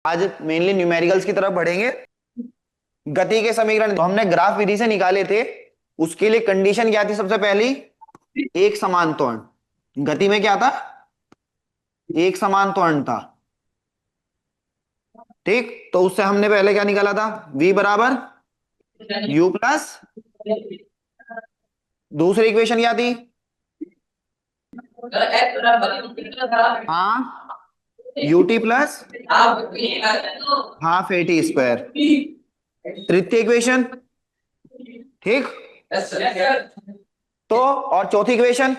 आज mainly numericals की तरफ बढ़ेंगे। गति के समीकरण तो हमने ग्राफ विधि से निकाले थे। उसके लिए कंडीशन क्या थी? सबसे पहली एक समान त्वरण। गति में क्या था? एक समान त्वरण था। ठीक, तो उससे हमने पहले क्या निकाला था? v बराबर u प्लस, दूसरी इक्वेशन क्या थी? हाँ, ut plus half eighty square. तृतीय इक्वेशन। ठीक, तो और चौथी इक्वेशन,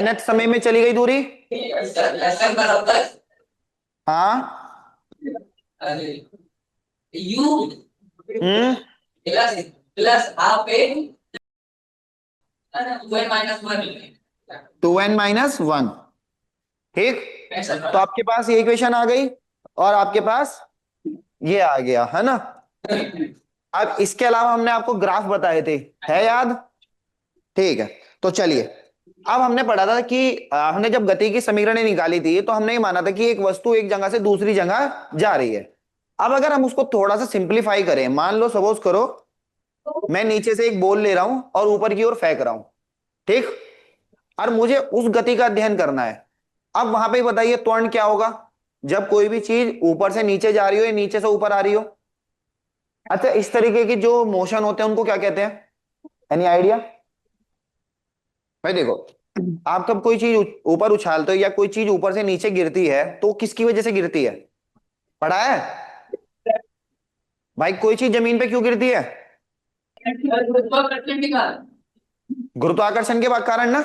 nth समय में चली गई दूरी। हाँ, हम्म, टू एन माइनस वन। ठीक, तो आपके पास ये इक्वेशन आ गई और आपके पास ये आ गया, है ना। अब इसके अलावा हमने आपको ग्राफ बताए थे, है याद? ठीक है, तो चलिए। अब हमने पढ़ा था कि हमने जब गति की समीकरण निकाली थी तो हमने ये माना था कि एक वस्तु एक जगह से दूसरी जगह जा रही है। अब अगर हम उसको थोड़ा सा सिंप्लीफाई करें, मान लो सपोज करो मैं नीचे से एक बॉल ले रहा हूं और ऊपर की ओर फेंक रहा हूं। ठीक, और मुझे उस गति का अध्ययन करना है। अब वहां पे बताइए त्वरण क्या होगा जब कोई भी चीज ऊपर से नीचे जा रही हो या नीचे से ऊपर आ रही हो। अच्छा, इस तरीके की जो मोशन होते हैं उनको क्या कहते हैं? Any idea? भाई देखो, आप कब कोई चीज ऊपर उछालते हो या कोई चीज ऊपर से नीचे गिरती है तो किसकी वजह से गिरती है? पढ़ा है भाई? कोई चीज जमीन पे क्यों गिरती है? गुरुत्वाकर्षण के कारण ना।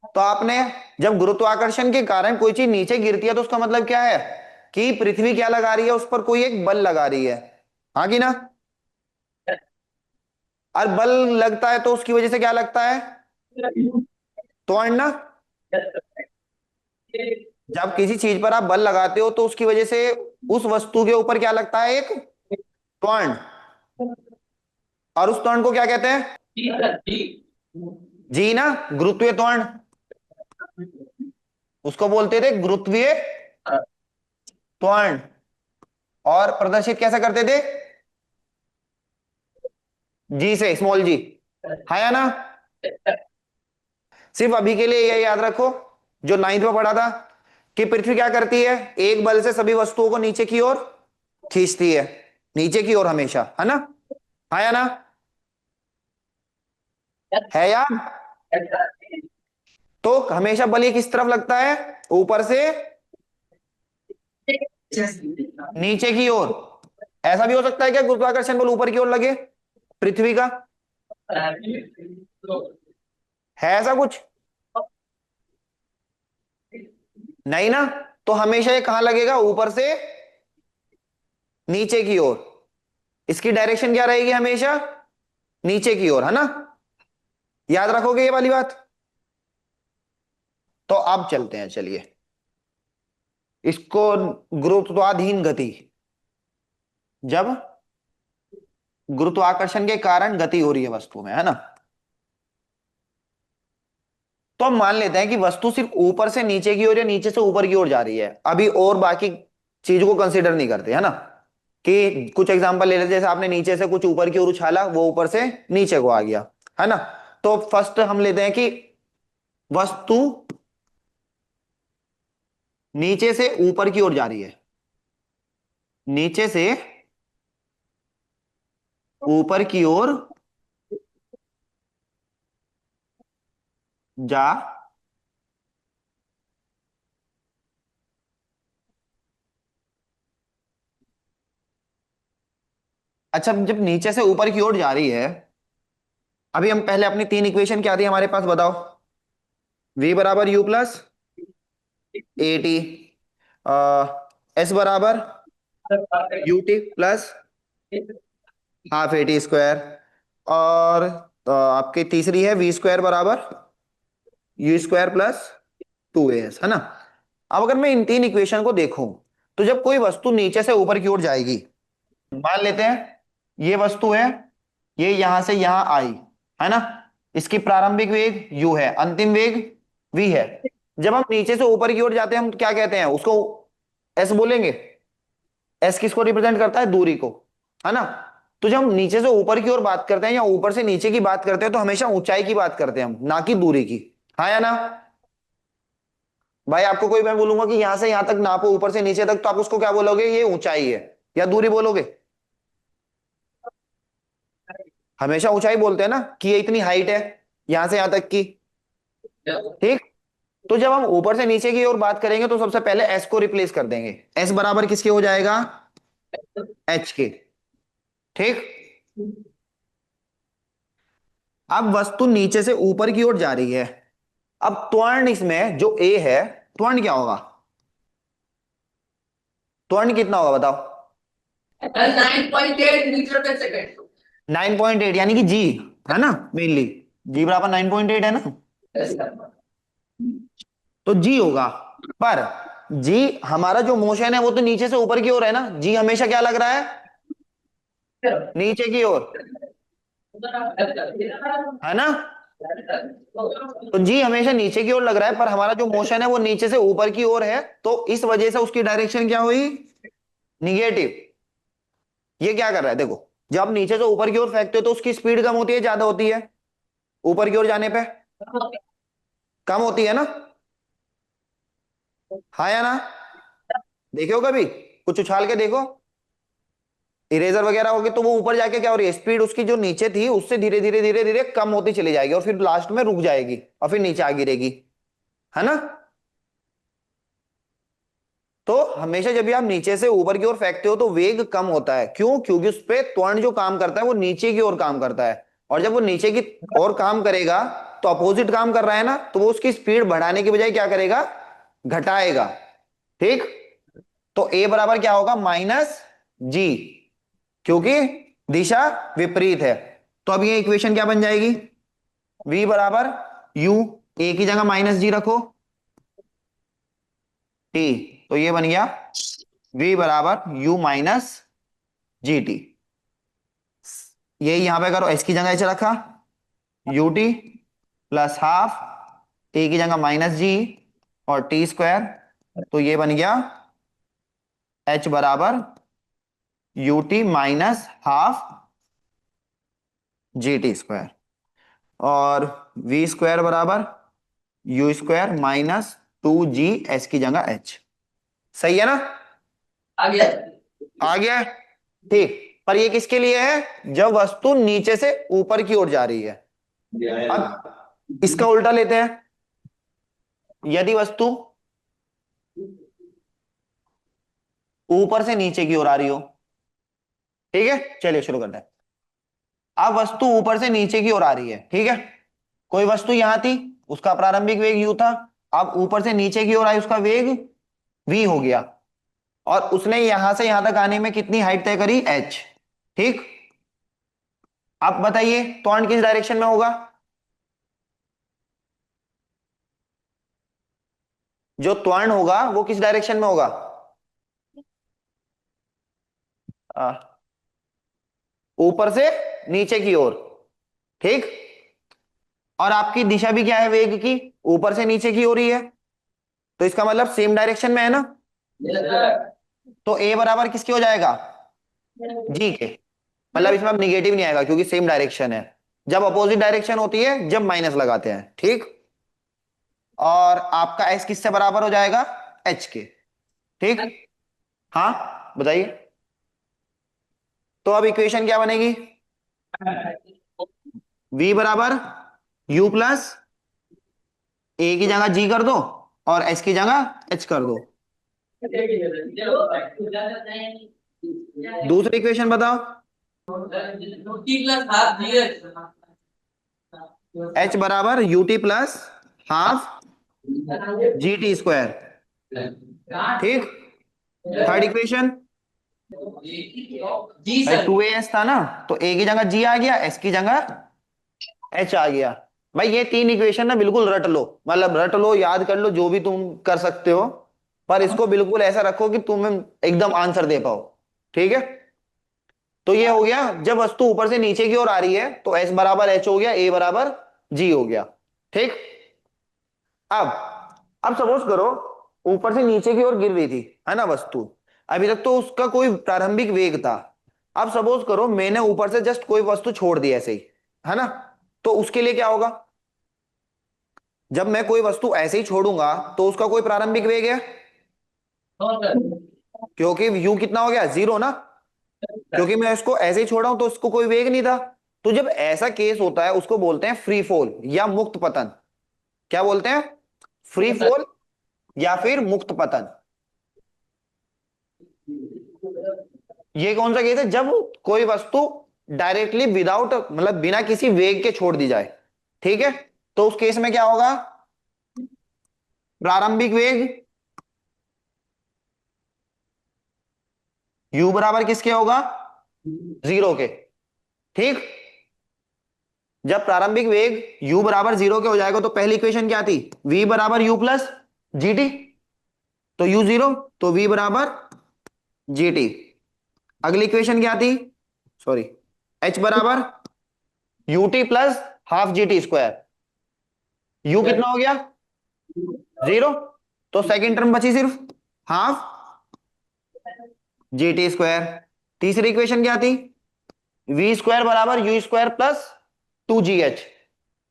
तो आपने, जब गुरुत्वाकर्षण के कारण कोई चीज नीचे गिरती है तो उसका मतलब क्या है? कि पृथ्वी क्या लगा रही है? उस पर कोई एक बल लगा रही है। हाँ कि ना? और बल लगता है तो उसकी वजह से क्या लगता है? त्वरण ना। जब किसी चीज पर आप बल लगाते हो तो उसकी वजह से उस वस्तु के ऊपर क्या लगता है? एक त्वरण। और उस त्वरण को क्या कहते हैं? जी ना, गुरुत्वीय त्वरण। उसको बोलते थे गुरुत्वीय त्वरण। और प्रदर्शित कैसे करते थे? जी से, स्मॉल जी। है या ना? सिर्फ अभी के लिए ये याद रखो, जो नाइन्थ में पढ़ा था कि पृथ्वी क्या करती है? एक बल से सभी वस्तुओं को नीचे की ओर खींचती है। नीचे की ओर हमेशा, है ना? है या ना? है याद? तो हमेशा बल ये किस तरफ लगता है? ऊपर से नीचे की ओर। ऐसा भी हो सकता है क्या गुरुत्वाकर्षण बल ऊपर की ओर लगे पृथ्वी का? है ऐसा कुछ? नहीं ना। तो हमेशा ये कहां लगेगा? ऊपर से नीचे की ओर। इसकी डायरेक्शन क्या रहेगी? हमेशा नीचे की ओर, है ना? याद रखोगे ये वाली बात? तो अब चलते हैं, चलिए इसको। गुरुत्वाधीन गति, जब गुरुत्वाकर्षण के कारण गति हो रही है वस्तु में, है ना, तो हम मान लेते हैं कि वस्तु सिर्फ ऊपर से नीचे की ओर या नीचे से ऊपर की ओर जा रही है। अभी और बाकी चीज को कंसीडर नहीं करते, है ना। कि कुछ एग्जांपल ले लेते, जैसे आपने नीचे से कुछ ऊपर की ओर उछाला, वो ऊपर से नीचे को आ गया, है ना। तो फर्स्ट हम लेते हैं कि वस्तु नीचे से ऊपर की ओर जा रही है। नीचे से ऊपर की ओर जा। अच्छा, जब नीचे से ऊपर की ओर जा रही है, अभी हम पहले अपनी तीन इक्वेशन क्या थी हमारे पास, बताओ। v बराबर u plus a t, s बराबर u t plus half a t square, और आपकी तीसरी है वी स्क्वायर बराबर you square plus two a s, है ना। अब अगर मैं इन तीन इक्वेशन को देखूं तो जब कोई वस्तु नीचे से ऊपर की ओर जाएगी, मान लेते हैं ये वस्तु है, ये यहां से यहां आई, है ना। इसकी प्रारंभिक वेग u है, अंतिम वेग v है। जब हम नीचे से ऊपर की ओर जाते हैं हम क्या कहते हैं उसको, एस बोलेंगे। एस किसको रिप्रेजेंट करता है, दूरी को, है ना। तो जब हम नीचे से ऊपर की ओर बात करते हैं या ऊपर से नीचे की बात करते हैं तो हमेशा ऊंचाई की बात करते हैं हम, ना कि दूरी की। हाँ या ना। भाई आपको कोई मैं बोलूंगा कि यहां से यहां तक नापो ऊपर से नीचे तक, तो आप उसको क्या बोलोगे, ये ऊंचाई है, या दूरी बोलोगे। हमेशा ऊंचाई बोलते हैं ना, कि ये इतनी हाइट है यहां से यहां तक की। ठीक। तो जब हम ऊपर से नीचे की ओर बात करेंगे तो सबसे पहले एस को रिप्लेस कर देंगे। एस बराबर किसके हो जाएगा, एच के। ठीक। अब वस्तु नीचे से ऊपर की ओर जा रही है। अब त्वरण इसमें जो ए है, त्वरण क्या होगा, त्वरण कितना होगा बताओ। 9.8 मीटर पर सेकेंड। 9.8 यानी कि जी, है ना, मेनली जी बराबर 9.8 है ना। तो जी होगा। पर जी हमारा जो मोशन है वो तो नीचे से ऊपर की ओर है ना, जी हमेशा क्या लग रहा है, नीचे की ओर, है ना। तो जी हमेशा नीचे की ओर लग रहा है, पर हमारा जो मोशन है वो नीचे से ऊपर की ओर है, तो इस वजह से उसकी डायरेक्शन क्या हुई, निगेटिव। ये क्या कर रहा है, देखो जब आप नीचे से ऊपर की ओर फेंकते हो तो उसकी स्पीड कम होती है ज्यादा होती है, ऊपर की ओर जाने पे कम होती है ना। हाँ या ना। देखो कभी कुछ उछाल के देखो, इरेजर वगैरह होगी तो वो ऊपर जाके क्या हो रही है, स्पीड उसकी जो नीचे थी उससे धीरे धीरे धीरे धीरे कम होती चली जाएगी और फिर लास्ट में रुक जाएगी और फिर नीचे आ गिरेगी, है ना। तो हमेशा जब भी आप नीचे से ऊपर की ओर फेंकते हो तो वेग कम होता है, क्यों, क्योंकि उस पे त्वरण जो काम करता है वो नीचे की ओर काम करता है, और जब वो नीचे की ओर काम करेगा तो अपोजिट काम कर रहा है ना, तो वो उसकी स्पीड बढ़ाने की बजाय क्या करेगा, घटाएगा। ठीक। तो ए बराबर क्या होगा, माइनस जी, क्योंकि दिशा विपरीत है। तो अब ये इक्वेशन क्या बन जाएगी, v बराबर u, ए की जगह माइनस जी रखो, टी, तो ये बन गया v बराबर u माइनस जी टी। ये यहां पे करो, एस की जगह एच रखा, यू टी प्लस हाफ, ए की जगह माइनस जी और टी स्क्वायर, तो ये बन गया एच बराबर u T minus half G T square, और वी स्क्वायर बराबर you square minus 2g, S की जगह एच। सही है ना, आ गया। आ गया है। ठीक। पर ये किसके लिए है, जब वस्तु नीचे से ऊपर की ओर जा रही है। अब इसका उल्टा लेते हैं, यदि वस्तु ऊपर से नीचे की ओर आ रही हो, ठीक है, चलिए शुरू करते हैं। अब वस्तु ऊपर से नीचे की ओर आ रही है, ठीक है, कोई वस्तु यहां थी, उसका प्रारंभिक वेग u था, अब ऊपर से नीचे की ओर आई, उसका वेग v हो गया, और उसने यहां से यहां तक आने में कितनी हाइट तय करी, h। ठीक। अब बताइए त्वरण किस डायरेक्शन में होगा, जो त्वरण होगा वो किस डायरेक्शन में होगा, आ, ऊपर से नीचे की ओर। ठीक। और आपकी दिशा भी क्या है वेग की, ऊपर से नीचे की ओर ही है, तो इसका मतलब सेम डायरेक्शन में है ना। तो ए बराबर किसके हो जाएगा, जी के। मतलब इसमें अब निगेटिव नहीं आएगा क्योंकि सेम डायरेक्शन है। जब अपोजिट डायरेक्शन होती है जब माइनस लगाते हैं। ठीक। और आपका एस किससे बराबर हो जाएगा, एच के। ठीक। हाँ बताइए। तो अब इक्वेशन क्या बनेगी, v बराबर u प्लस ए की जगह जी कर दो और एच की जगह एच कर दो। दूसरी इक्वेशन बताओ, एच बराबर u t plus half G T square. ठीक। थर्ड इक्वेशन, जी भाई सर। 2as था ना, तो ए की जगह जी आ गया, एस की जगह एच आ गया। भाई ये तीन इक्वेशन ना बिल्कुल रट लो, मतलब रट लो, याद कर लो, जो भी तुम कर सकते हो, पर इसको बिल्कुल ऐसा रखो कि तुम एकदम आंसर दे पाओ। ठीक है। तो ये हो गया, जब वस्तु ऊपर से नीचे की ओर आ रही है तो एस बराबर एच हो गया, ए बराबर जी हो गया। ठीक। अब अब सपोज करो ऊपर से नीचे की ओर गिर रही थी, है ना वस्तु, अभी तक तो उसका कोई प्रारंभिक वेग था। अब सपोज करो मैंने ऊपर से जस्ट कोई वस्तु छोड़ दी ऐसे ही, है ना, तो उसके लिए क्या होगा? जब मैं कोई वस्तु ऐसे ही छोड़ूंगा तो उसका कोई प्रारंभिक वेग है? No sir. क्योंकि यू कितना हो गया, 0 ना, क्योंकि मैं इसको ऐसे ही छोड़ा हूं तो उसको कोई वेग नहीं था। तो जब ऐसा केस होता है उसको बोलते हैं फ्री फॉल या मुक्त पतन। क्या बोलते हैं? फ्री फॉल या फिर मुक्त पतन। ये कौन सा केस है? जब कोई वस्तु डायरेक्टली विदाउट मतलब बिना किसी वेग के छोड़ दी जाए, ठीक है, तो उस केस में क्या होगा? प्रारंभिक वेग u बराबर किसके होगा? 0 के। ठीक, जब प्रारंभिक वेग u बराबर 0 के हो जाएगा तो पहली इक्वेशन क्या थी? v बराबर u प्लस जी टी। तो u 0 तो v बराबर जी टी। अगली इक्वेशन क्या थी? सॉरी, h बराबर ut plus half G T square. u कितना हो गया? 0। तो सेकंड टर्म बची सिर्फ हाफ जी टी स्क्वायर। तीसरी इक्वेशन क्या थी? वी स्क्वायर बराबर यू स्क्वायर प्लस 2gh।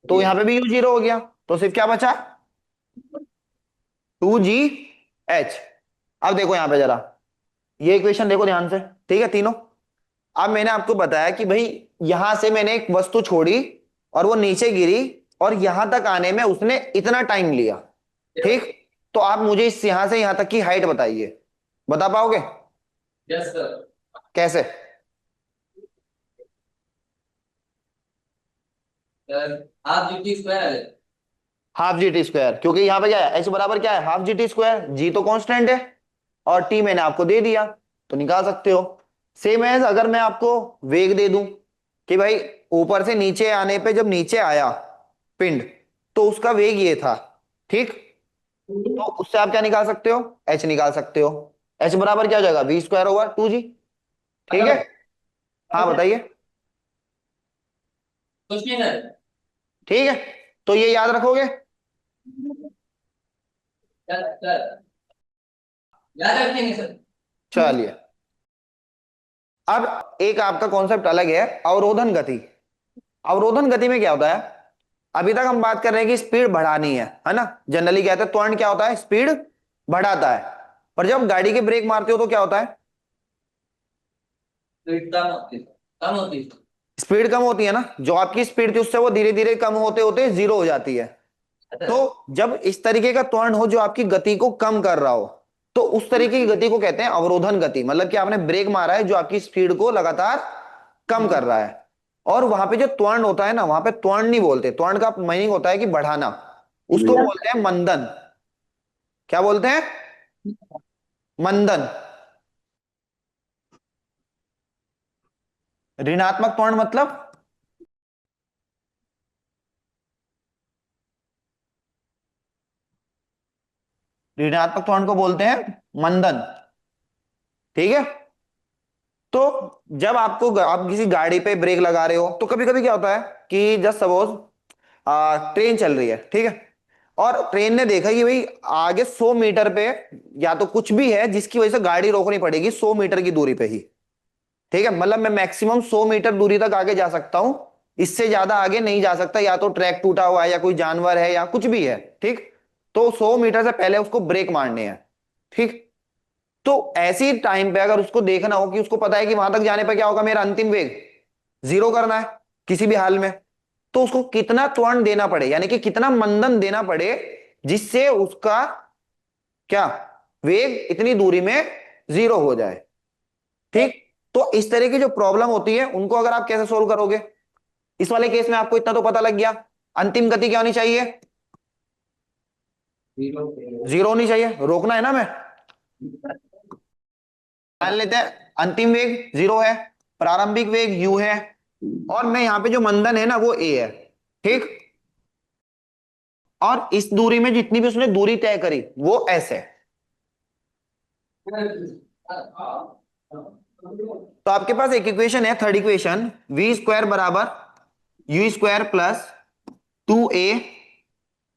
तो यहां पे भी u 0 हो गया, तो सिर्फ क्या बचा? 2gh। अब देखो यहां पे जरा, ये इक्वेशन देखो ध्यान से, ठीक है तीनों। अब मैंने आपको बताया कि भाई यहां से मैंने एक वस्तु छोड़ी और वो नीचे गिरी और यहां तक आने में उसने इतना टाइम लिया, ठीक। तो आप मुझे इस यहां से यहां तक की हाइट बताइए, बता पाओगे? Yes sir. कैसे? सर आप जी टी स्क्वायर है। हाफ जी टी स्क्वायर, क्योंकि यहां पे क्या है, एच बराबर क्या है, हाफ जी टी स्क्वायर, जी तो कांस्टेंट है और टी मैंने आपको दे दिया, तो निकाल सकते हो। सेम एज अगर मैं आपको वेग दे दूं कि भाई ऊपर से नीचे आने पे जब नीचे आया पिंड तो उसका वेग ये था, ठीक, तो उससे आप क्या निकाल सकते हो? एच निकाल सकते हो। एच बराबर क्या हो जाएगा? V square over 2g। ठीक है, हाँ बताइए। कुछ नहीं सर। ठीक है, तो ये याद रखोगे? सर याद रखेंगे सर। चलिए, अब एक आपका कॉन्सेप्ट अलग है, अवरोधन गति। अवरोधन गति में क्या होता है? अभी तक हम बात कर रहे हैं कि स्पीड बढ़ानी है ना, जनरली कहते हैं त्वरण क्या होता है, स्पीड बढ़ाता है। पर जब गाड़ी के ब्रेक मारते हो तो क्या होता है? स्पीड कम होती है, कम होती है। स्पीड कम होती है ना, जो आपकी स्पीड थी उससे वो धीरे धीरे कम होते होते 0 हो जाती है। तो जब इस तरीके का त्वरण हो जो आपकी गति को कम कर रहा हो, तो उस तरीके की गति को कहते हैं अवरोधन गति। मतलब कि आपने ब्रेक मारा है जो आपकी स्पीड को लगातार कम कर रहा है। और वहां पे जो त्वरण होता है ना, वहां पे त्वरण नहीं बोलते, त्वरण का मीनिंग होता है कि बढ़ाना, उसको बोलते हैं मंदन। क्या बोलते हैं? मंदन। ऋणात्मक त्वरण मतलब? ऋणात्मक त्वरण को बोलते हैं मंदन, ठीक है। तो जब आपको आप किसी गाड़ी पे ब्रेक लगा रहे हो तो कभी कभी क्या होता है कि जस्ट सपोज ट्रेन चल रही है, ठीक है, और ट्रेन ने देखा कि भाई आगे 100 मीटर पे या तो कुछ भी है जिसकी वजह से गाड़ी रोकनी पड़ेगी 100 मीटर की दूरी पे ही, ठीक है, मतलब मैं मैक्सिमम 100 मीटर दूरी तक आगे जा सकता हूं, इससे ज्यादा आगे नहीं जा सकता, या तो ट्रैक टूटा हुआ है या कोई जानवर है या कुछ भी है, ठीक। तो 100 मीटर से पहले उसको ब्रेक मारने हैं, ठीक। तो ऐसी टाइम पे अगर उसको देखना हो कि उसको पता है कि वहां तक जाने पर क्या होगा, मेरा अंतिम वेग 0 करना है किसी भी हाल में, तो उसको कितना त्वरण देना पड़े, यानी कि कितना मंदन देना पड़े जिससे उसका क्या वेग इतनी दूरी में 0 हो जाए, ठीक। तो इस तरह की जो प्रॉब्लम होती है उनको अगर आप कैसे सोल्व करोगे? इस वाले केस में आपको इतना तो पता लग गया, अंतिम गति क्या होनी चाहिए? 0 होनी चाहिए, रोकना है ना मैं। मान लेते हैं अंतिम वेग 0 है, प्रारंभिक वेग u है, और मैं यहां पे जो मंदन है ना वो a है, ठीक। और इस दूरी में जितनी भी उसने दूरी तय करी वो s है। तो आपके पास एक इक्वेशन है, थर्ड इक्वेशन, v स्क्वायर बराबर u square plus 2a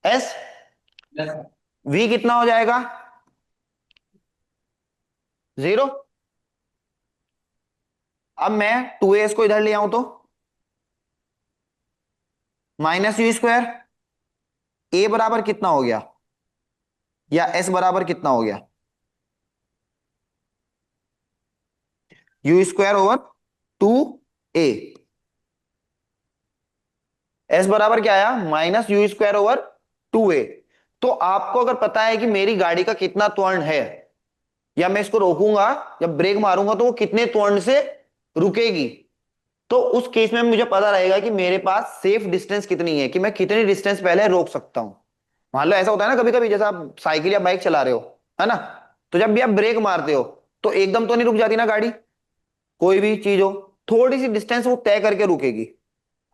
s v कितना हो जाएगा, 0। अब मैं 2as को इधर ले आऊं तो -u²। a बराबर कितना हो गया, या s बराबर कितना हो गया, u²/2a। s बराबर क्या आया, -u²/2a। तो आपको अगर पता है कि मेरी गाड़ी का कितना त्वरण है, या मैं इसको रोकूंगा, जब ब्रेक मारूंगा तो वो कितने त्वरण से रुकेगी, तो उस केस में मुझे पता रहेगा कि मेरे पास सेफ डिस्टेंस कितनी है, कि मैं कितनी डिस्टेंस पहले रोक सकता हूं। मान लो ऐसा होता है ना कभी कभी, जैसे आप साइकिल या बाइक चला रहे हो, है ना, तो जब भी आप ब्रेक मारते हो तो एकदम तो नहीं रुक जाती ना गाड़ी, कोई भी चीज हो, थोड़ी सी डिस्टेंस वो तय करके रुकेगी,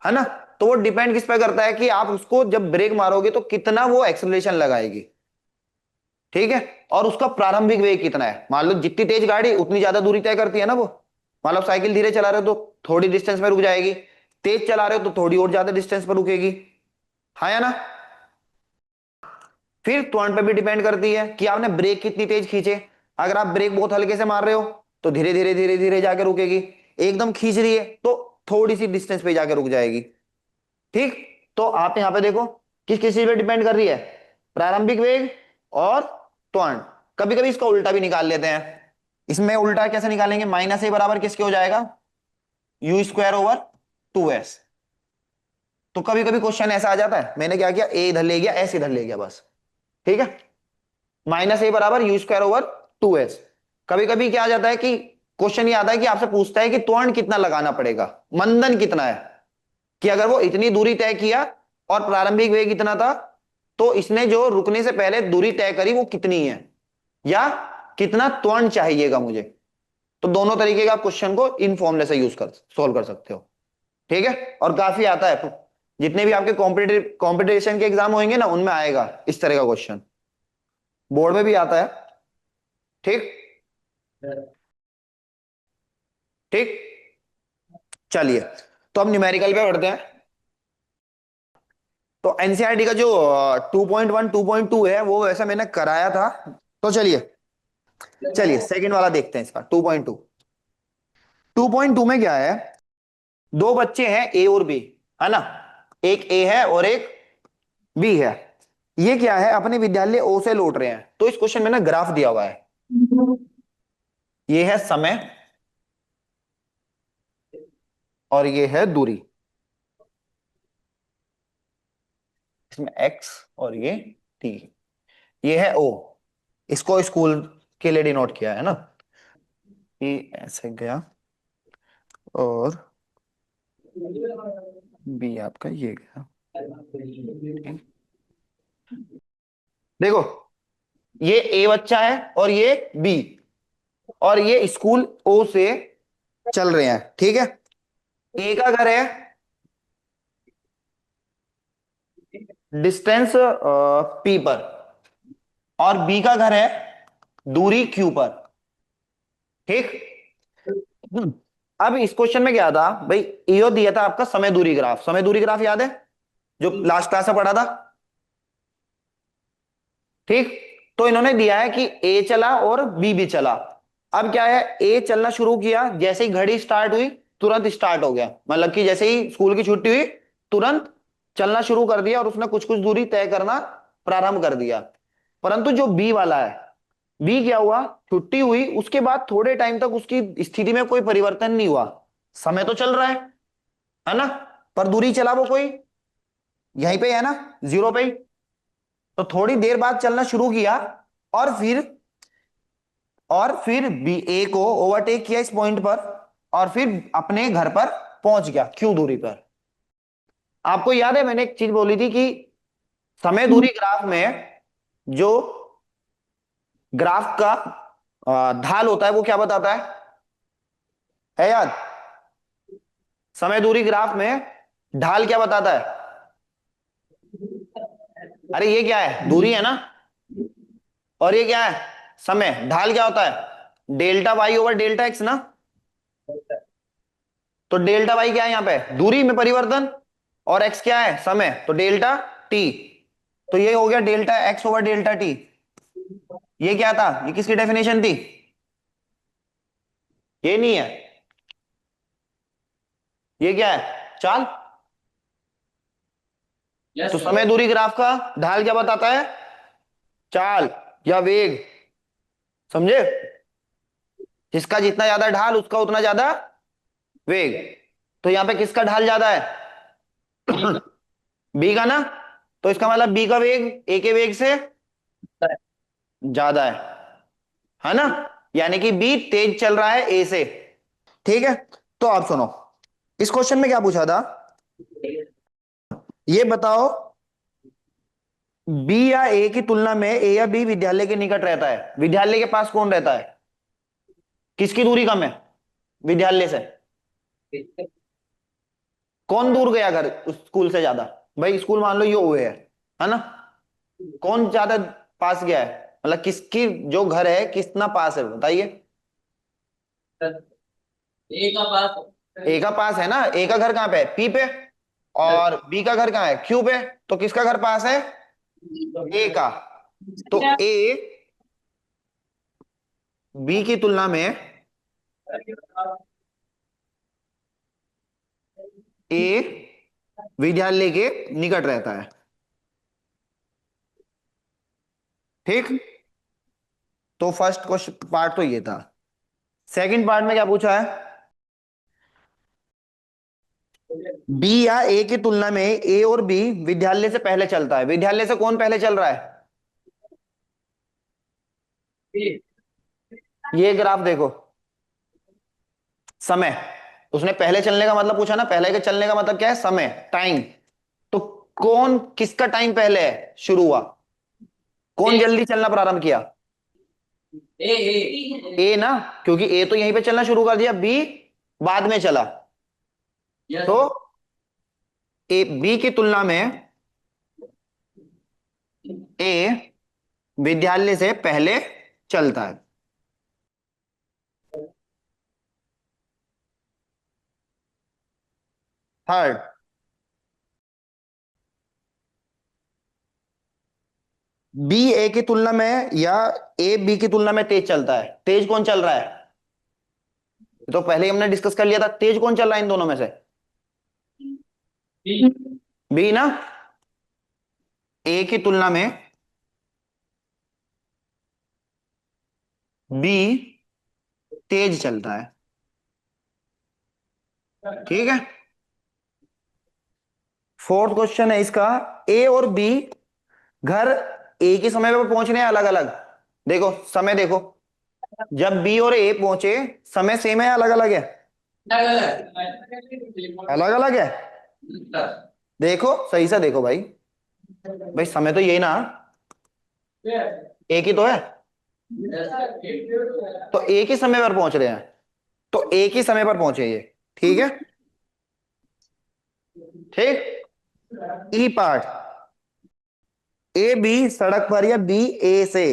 है ना। तो वो डिपेंड किस पे करता है कि आप उसको जब ब्रेक मारोगे तो कितना वो एक्सेलरेशन लगाएगी, ठीक है। और उसका प्रारंभिक वेग कितना है, मान लो जितनी तेज गाड़ी उतनी ज्यादा दूरी तय करती है ना वो। मान लो आप साइकिल धीरे चला रहे हो तो थोड़ी डिस्टेंस में रुक जाएगी, तेज चला रहे हो तो थोड़ी और ज्यादा डिस्टेंस पर रुकेगी, हाँ या ना। फिर त्वरण पे भी डिपेंड करती है कि आपने ब्रेक कितनी तेज खींचे। अगर आप ब्रेक बहुत हल्के से मार रहे हो तो धीरे धीरे धीरे धीरे जाके रुकेगी, एकदम खींच रही है तो थोड़ी सी डिस्टेंस पे जाके रुक जाएगी, ठीक। तो आप यहां पे देखो किस किस चीज पे डिपेंड कर रही है, प्रारंभिक वेग और त्वरण। कभी कभी इसका उल्टा भी निकाल लेते हैं। इसमें उल्टा कैसे निकालेंगे, -a बराबर किसके हो जाएगा, u²/2s। तो कभी कभी क्वेश्चन ऐसा आ जाता है, मैंने क्या किया, a इधर ले गया, s इधर ले गया, बस, ठीक है। -a बराबर u²/2s। कभी कभी क्या आ जाता है कि क्वेश्चन ये आता है कि आपसे पूछता है कि त्वरण कितना लगाना पड़ेगा, मंदन कितना है, कि अगर वो इतनी दूरी तय किया और प्रारंभिक वेग इतना था, तो इसने जो रुकने से पहले दूरी तय करी वो कितनी है, या कितना त्वरण चाहिएगा मुझे। तो दोनों तरीके का क्वेश्चन को इन फॉर्मूले से यूज कर सोल्व कर सकते हो, ठीक है। और काफी आता है, जितने भी आपके कॉम्पिटिशन के एग्जाम होंगे ना उनमें आएगा इस तरह का क्वेश्चन, बोर्ड में भी आता है, ठीक। ठीक, चलिए, तो अब न्यूमेरिकल पे बढ़ते हैं। तो एनसीईआरटी का जो 2.1 2.2 है वो वैसा मैंने कराया था। तो चलिए चलिए सेकंड वाला देखते हैं, इसका 2.2। 2.2 में क्या है, दो बच्चे हैं ए और बी, है ना, एक ए है और एक बी है। ये क्या है, अपने विद्यालय ओ से लौट रहे हैं। तो इस क्वेश्चन में ना ग्राफ दिया हुआ है, ये है समय और ये है दूरी, इसमें एक्स और ये टी, ये है ओ। इसको स्कूल के लिए डिनोट किया है ना, ये ऐसे गया, और बी आपका ये गया, ठीक। देखो ये ए बच्चा है और ये बी, और ये स्कूल ओ से चल रहे हैं, ठीक है। ए का घर है डिस्टेंस पी पर, और बी का घर है दूरी क्यू पर, ठीक। अब इस क्वेश्चन में क्या था भाई, यो दिया था आपका समय दूरी ग्राफ, समय दूरी ग्राफ याद है जो लास्ट क्लास में पढ़ा था, ठीक। तो इन्होंने दिया है कि ए चला और बी भी चला। अब क्या है, ए चलना शुरू किया, जैसे ही घड़ी स्टार्ट हुई तुरंत स्टार्ट हो गया, मतलब कि जैसे ही स्कूल की छुट्टी हुई तुरंत चलना शुरू कर दिया, और उसने कुछ कुछ दूरी तय करना प्रारंभ कर दिया। परंतु जो बी वाला है, बी क्या हुआ, छुट्टी हुई उसके बाद थोड़े टाइम तक उसकी स्थिति में कोई परिवर्तन नहीं हुआ, समय तो चल रहा है ना, पर दूरी चला वो कोई, यहीं पे है ना, 0 पे ही। तो थोड़ी देर बाद चलना शुरू किया, और फिर बी ए को ओवरटेक किया इस पॉइंट पर, और फिर अपने घर पर पहुंच गया क्यू दूरी पर। आपको याद है मैंने एक चीज बोली थी कि समय दूरी ग्राफ में जो ग्राफ का ढाल होता है वो क्या बताता है याद, समय दूरी ग्राफ में ढाल क्या बताता है, अरे ये क्या है, दूरी है ना, और ये क्या है, समय, ढाल क्या होता है, delta Y over delta X ना। तो डेल्टा वाई क्या है यहाँ पे, दूरी में परिवर्तन, और एक्स क्या है, समय, तो डेल्टा टी। तो ये हो गया delta x over delta T. ये क्या था, ये किसकी डेफिनेशन थी, ये नहीं है, ये क्या है, चाल। यस तो सर। समय दूरी ग्राफ का ढाल क्या बताता है, चाल या वेग, समझे। जिसका जितना ज्यादा ढाल उसका उतना ज्यादा वेग। तो यहां पे किसका ढाल ज्यादा है, बी का ना। तो इसका मतलब बी का वेग ए के वेग से ज्यादा है ना। यानी कि बी तेज चल रहा है ए से। ठीक है, तो आप सुनो, इस क्वेश्चन में क्या पूछा था, ये बताओ बी या ए की तुलना में ए या बी विद्यालय के निकट रहता है, विद्यालय के पास कौन रहता है, किसकी दूरी कम है विद्यालय से, कौन दूर गया घर उस स्कूल से ज्यादा। भाई स्कूल मान लो ये हुए है ना, कौन ज्यादा पास गया है, मतलब किसकी जो घर है कितना पास है बताइए। ए का पास। ए का पास है ना, ए का घर कहां पे है, पी पे, और बी का घर कहां है, क्यू पे। तो किसका घर पास है, ए का। तो ए बी की तुलना में, ए विद्यालय के निकट रहता है, ठीक। तो फर्स्ट क्वेश्चन पार्ट तो ये था। सेकंड पार्ट में क्या पूछा है, बी या ए की तुलना में ए और बी विद्यालय से पहले चलता है, विद्यालय से कौन पहले चल रहा है, ये ग्राफ देखो, समय, उसने पहले चलने का मतलब पूछा ना, पहले के चलने का मतलब क्या है, समय, टाइम। तो कौन किसका टाइम पहले है शुरू हुआ, कौन जल्दी चलना प्रारंभ किया, ए ना, क्योंकि ए तो यहीं पे चलना शुरू कर दिया, बी बाद में चला। यस। तो ए बी की तुलना में ए विद्यालय से पहले चलता है। थर्ड, बी ए की तुलना में या ए बी की तुलना में तेज चलता है, तेज कौन चल रहा है, ये तो पहले ही हमने डिस्कस कर लिया था, तेज कौन चल रहा है इन दोनों में से, बी ना। ए की तुलना में बी तेज चलता है, ठीक है। फोर्थ क्वेश्चन है इसका, ए और बी घर एक ही समय पर पहुंचने हैं अलग अलग, देखो समय देखो, जब बी और ए पहुंचे समय सेम है या अलग अलग है, अलग अलग है। देखो सही से देखो भाई, भाई समय तो यही ना, एक ही तो है, तो एक ही समय पर पहुंच रहे हैं, तो एक ही समय पर पहुंचे ये, ठीक है। ठीक, ई पार्ट, ए बी सड़क पर या बी ए से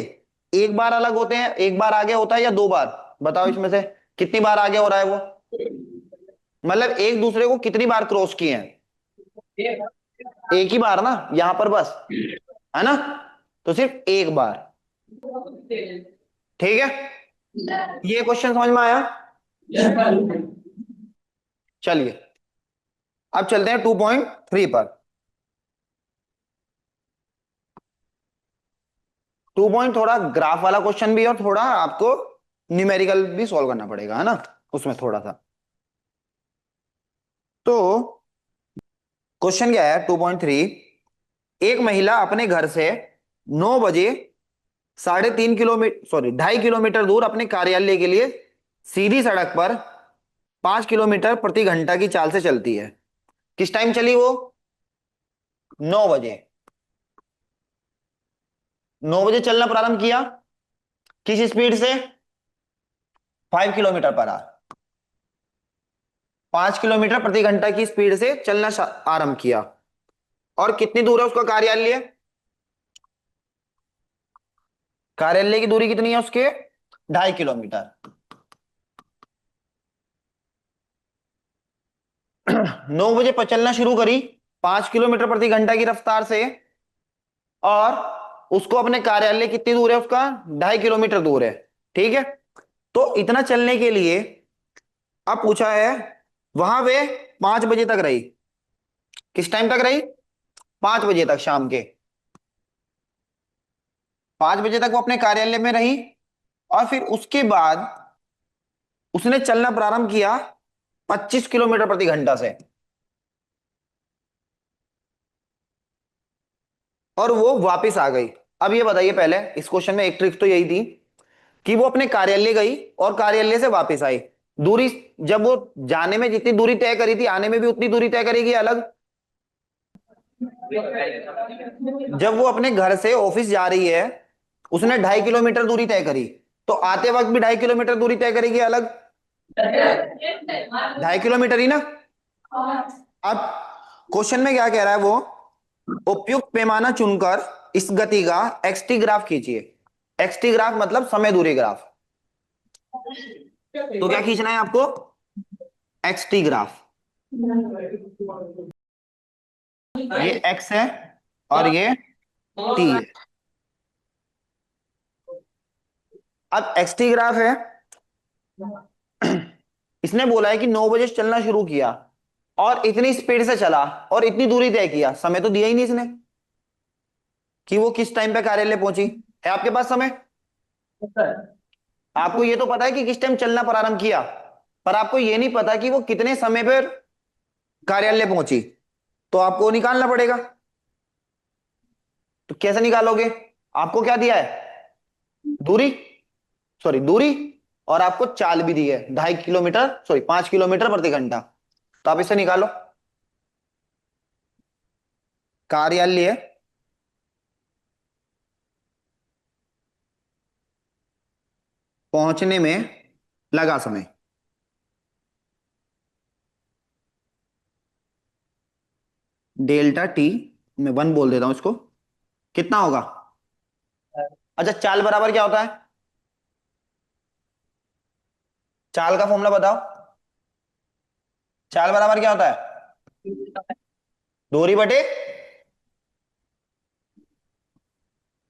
एक बार अलग होते हैं, एक बार आगे होता है या दो बार, बताओ इसमें से कितनी बार आगे हो रहा है वो, मतलब एक दूसरे को कितनी बार क्रॉस किए हैं, एक ही बार ना यहां पर बस, है ना, तो सिर्फ एक बार, ठीक है। ये क्वेश्चन समझ में आया, चलिए अब चलते हैं 2.3 पर। 2 पॉइंट थोड़ा ग्राफ वाला क्वेश्चन भी है और थोड़ा आपको न्यूमेरिकल भी सॉल्व करना पड़ेगा, है ना, उसमें थोड़ा सा। तो क्वेश्चन क्या है 2.3, एक महिला अपने घर से 9 बजे 3.5 किलोमीटर, सॉरी 2.5 किलोमीटर दूर अपने कार्यालय के लिए सीधी सड़क पर 5 किलोमीटर प्रति घंटा की चाल से चलती है, किस टाइम चली वो, 9 बजे, 9 बजे चलना प्रारंभ किया, किस स्पीड से, 5 किलोमीटर पर आवर, 5 किलोमीटर प्रति घंटा की स्पीड से चलना आरंभ किया, और कितनी दूर है उसका कार्यालय, कार्यालय की दूरी कितनी है उसके, 2.5 किलोमीटर। 9 बजे पर चलना शुरू करी 5 किलोमीटर प्रति घंटा की रफ्तार से, और उसको अपने कार्यालय कितनी दूर है, उसका 2.5 किलोमीटर दूर है। ठीक है, तो इतना चलने के लिए अब पूछा है, वहां वे 5 बजे तक रही। किस टाइम तक रही? 5 बजे तक, शाम के 5 बजे तक वो अपने कार्यालय में रही। और फिर उसके बाद उसने चलना प्रारंभ किया 25 किलोमीटर प्रति घंटा से, और वो वापस आ गई। अब ये बताइए, पहले इस क्वेश्चन में एक ट्रिक तो यही थी कि वो अपने कार्यालय गई और कार्यालय से वापस आई। दूरी, जब वो जाने में जितनी दूरी तय करी थी, आने में भी उतनी दूरी तय करेगी अलग। जब वो अपने घर से ऑफिस जा रही है, उसने 2.5 किलोमीटर दूरी तय करी, तो आते वक्त भी 2.5 किलोमीटर दूरी तय करेगी अलग। 2.5 किलोमीटर ही ना। अब क्वेश्चन में क्या कह रहा है वो, उपयुक्त पैमाना चुनकर इस गति का एक्सटी ग्राफ खींचिए। एक्सटी ग्राफ मतलब समय दूरी ग्राफ। तो क्या खींचना है आपको? XT graph. ये एक्स है और ये टी है। अब एक्सटी ग्राफ है, इसने बोला है कि 9 बजे चलना शुरू किया और इतनी स्पीड से चला और इतनी दूरी तय किया। समय तो दिया ही नहीं इसने कि वो किस टाइम पे कार्यालय पहुंची। है आपके पास समय? आपको ये तो पता है कि किस टाइम चलना प्रारंभ किया, पर आपको ये नहीं पता कि वो कितने समय पर कार्यालय पहुंची। तो आपको निकालना पड़ेगा। तो कैसे निकालोगे? आपको क्या दिया है? दूरी, सॉरी दूरी, और आपको चाल भी दी है 2.5 किलोमीटर, सॉरी 5 किलोमीटर प्रति घंटा। तो आप इसे निकालो। कार्यालय पहुंचने में लगा समय, डेल्टा टी, मैं 1 बोल देता हूं इसको, कितना होगा? अच्छा, चाल बराबर क्या होता है? चाल का फॉर्मूला बताओ। चाल बराबर क्या होता है? दूरी बटे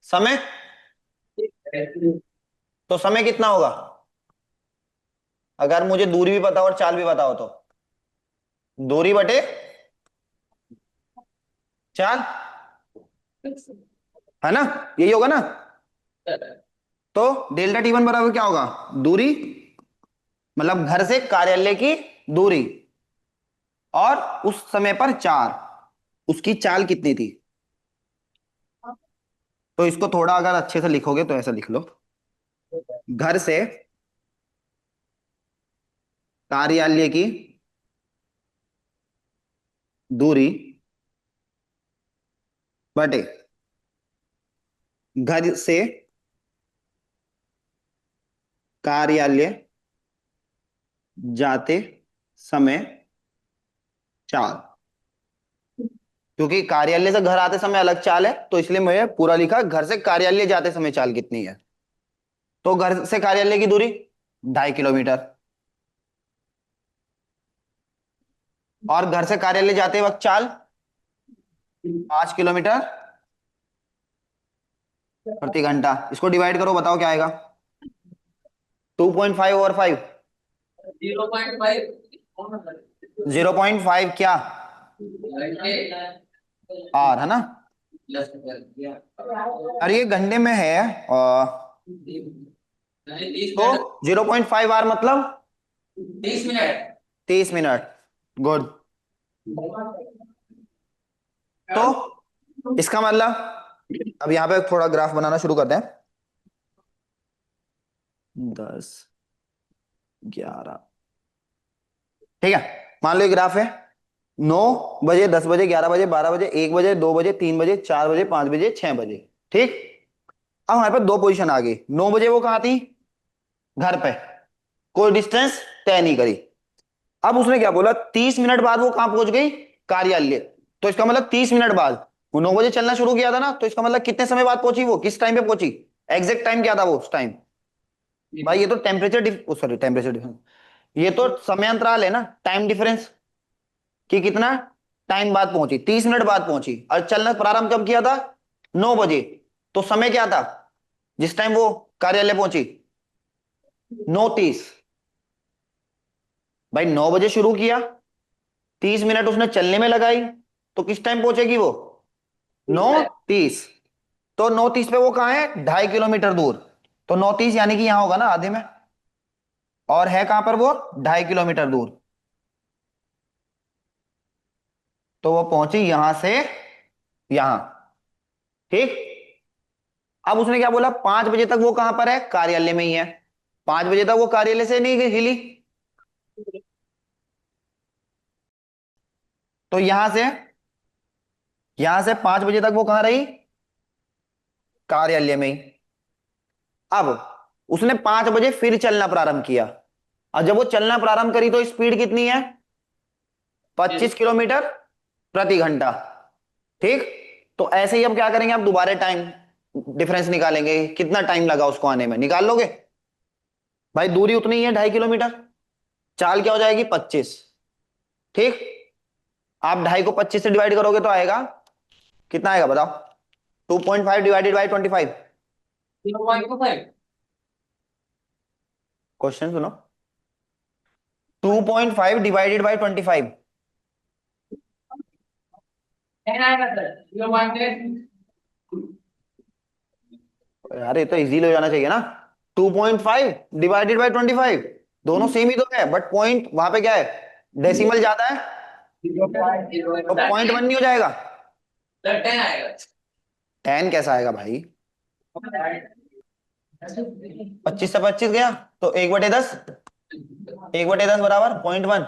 समय। तो समय कितना होगा, अगर मुझे दूरी भी पता हो और चाल भी पता हो तो? दूरी बटे चाल, है ना? यही होगा ना। तो डेल्टा टी 1 बराबर क्या होगा? दूरी, मतलब घर से कार्यालय की दूरी, और उस समय पर चार, उसकी चाल कितनी थी। तो इसको थोड़ा अगर अच्छे से लिखोगे तो ऐसा लिख लो, घर से कार्यालय की दूरी बटे घर से कार्यालय जाते समय चाल। क्योंकि कार्यालय से घर आते समय अलग चाल है, तो इसलिए मैं पूरा लिखा घर से कार्यालय जाते समय चाल कितनी है। तो घर से कार्यालय की दूरी 2.5 किलोमीटर, और घर से कार्यालय जाते वक्त चाल 5 किलोमीटर प्रति घंटा। इसको डिवाइड करो, बताओ क्या आएगा? 2.5 ओवर 5। 0.5 0.5 क्या? आर, है ना? और ये घंटे में है, तो 0.5 आर मतलब 30 मिनट। 30 मिनट। गुड। तो इसका मतलब, अब यहां पे थोड़ा ग्राफ बनाना शुरू करते हैं। 10, 11, ठीक है। मान लो ये ग्राफ है, 9 बजे, 10 बजे, 11 बजे, 12 बजे, 1 बजे, 2 बजे, 3 बजे, 4 बजे, 5 बजे, 6 बजे। ठीक। अब हमारे पास दो पोजीशन आ गई। 9 बजे वो कहां थी? घर पे, कोई डिस्टेंस तय नहीं करी। अब उसने क्या बोला, 30 मिनट बाद वो कहां पहुंच गई? कार्यालय। तो इसका मतलब 30 मिनट बाद, वो 9 बजे चलना शुरू किया था ना, तो इसका मतलब कितने समय बाद पहुंची वो, किस टाइम पे पहुंची? एग्जैक्ट टाइम क्या था वो उस टाइम? भाई ये तो टेम्परेचर, सॉरी टेम्परेचर डिफरेंस, ये तो समय अंतराल है ना, टाइम डिफरेंस, कि कितना टाइम बाद पहुंची, 30 मिनट बाद पहुंची। और चलना प्रारंभ कब किया था? 9 बजे। तो समय क्या था जिस टाइम वो कार्यालय पहुंची? 9:30। भाई 9 बजे शुरू किया, 30 मिनट उसने चलने में लगाई, तो किस टाइम पहुंचेगी वो? 9:30। तो 9:30 पे वो कहाँ है? 2.5 किलोमीटर दूर। तो 9:30 यानी कि यहां होगा ना, आधे में। और है कहां पर वो? 2.5 किलोमीटर दूर। तो वो पहुंची यहां से यहां। ठीक। अब उसने क्या बोला? 5 बजे तक वो कहां पर है? कार्यालय में ही है। 5 बजे तक वो कार्यालय से नहीं हिली। तो यहां से 5 बजे तक वो कहां रही? कार्यालय में ही। अब उसने 5 बजे फिर चलना प्रारंभ किया। और जब वो चलना प्रारंभ करी तो स्पीड कितनी है? 25 किलोमीटर प्रति घंटा। ठीक। तो ऐसे ही अब क्या करेंगे? आप दोबारा टाइम डिफरेंस निकालेंगे, कितना टाइम लगा उसको आने में, निकाल लोगे? भाई दूरी उतनी ही है, 2.5 किलोमीटर। चाल क्या हो जाएगी? 25। ठीक। आप 2.5 को 25 से डिवाइड करोगे तो आएगा कितना? आएगा बताओ। 2.5 डिवाइडेड बाई 25। 0.25। क्वेश्चन सुनो। 2.5 डिवाइडेड बाई 25। 10 आएगा सर। 0.10। यार ये तो इजीली हो जाना चाहिए ना। 2.5 डिवाइडेड बाई 25, दोनों सेम ही तो है, बट पॉइंट वहां पे क्या है? डेसिमल ज्यादा है। 0.0 तो 0.1 नहीं हो जाएगा? सर 10 आएगा। 10 कैसा आएगा भाई? 25 से 25 गया, तो 1/10। 1/10 बराबर 0.1।